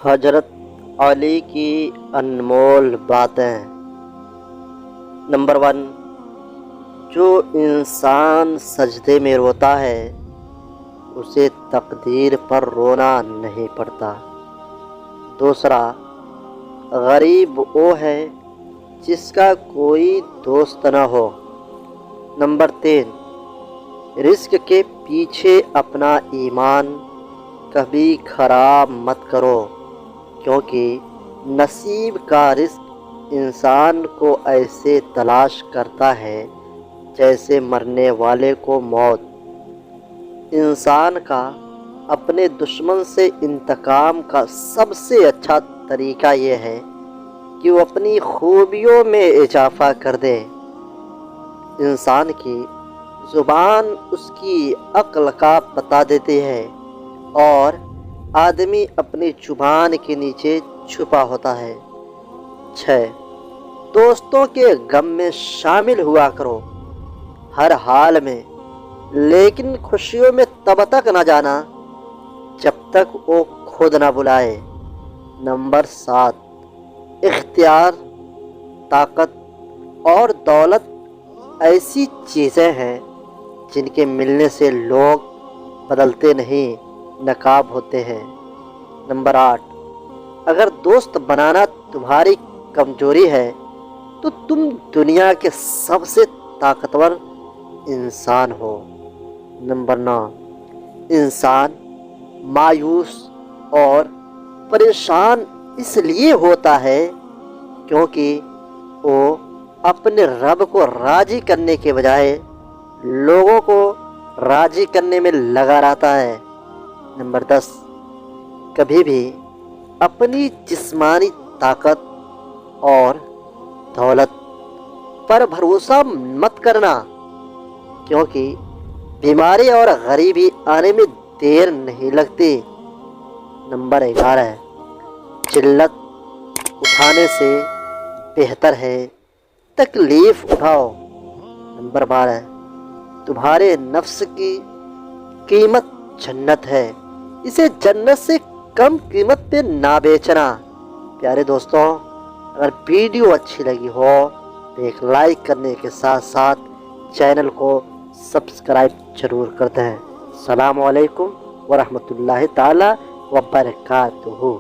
हजरत अली की अनमोल बातें। नंबर 1, जो इंसान सजदे में रोता है उसे तकदीर पर रोना नहीं पड़ता। दूसरा, गरीब वो है जिसका कोई दोस्त न हो। नंबर 3, रिस्क के पीछे अपना ईमान कभी खराब मत करो, क्योंकि नसीब का रिस्क इंसान को ऐसे तलाश करता है जैसे मरने वाले को मौत। इंसान का अपने दुश्मन से इंतकाम का सबसे अच्छा तरीका ये है कि वो अपनी खूबियों में इजाफा कर दे। इंसान की ज़ुबान उसकी अक्ल का बता देती है और आदमी अपनी जुबान के नीचे छुपा होता है। 6, दोस्तों के गम में शामिल हुआ करो हर हाल में, लेकिन खुशियों में तब तक न जाना जब तक वो खुद न बुलाए। नंबर 7, इख्तियार, ताकत और दौलत ऐसी चीज़ें हैं जिनके मिलने से लोग बदलते नहीं, नकाब होते हैं। नंबर 8, अगर दोस्त बनाना तुम्हारी कमजोरी है तो तुम दुनिया के सबसे ताकतवर इंसान हो। नंबर 9, इंसान मायूस और परेशान इसलिए होता है क्योंकि वो अपने रब को राज़ी करने के बजाय लोगों को राज़ी करने में लगा रहता है। नंबर 10, कभी भी अपनी जिस्मानी ताकत और दौलत पर भरोसा मत करना, क्योंकि बीमारी और गरीबी आने में देर नहीं लगती। नंबर 11, जिल्लत उठाने से बेहतर है तकलीफ़ उठाओ। नंबर 12, तुम्हारे नफ्स की कीमत जन्नत है, इसे जन्नत से कम कीमत पे ना बेचना। प्यारे दोस्तों, अगर वीडियो अच्छी लगी हो तो एक लाइक करने के साथ साथ चैनल को सब्सक्राइब जरूर करते हैं। अस्सलामु अलैकुम वरहमतुल्लाहि ताला व बरकातुहू।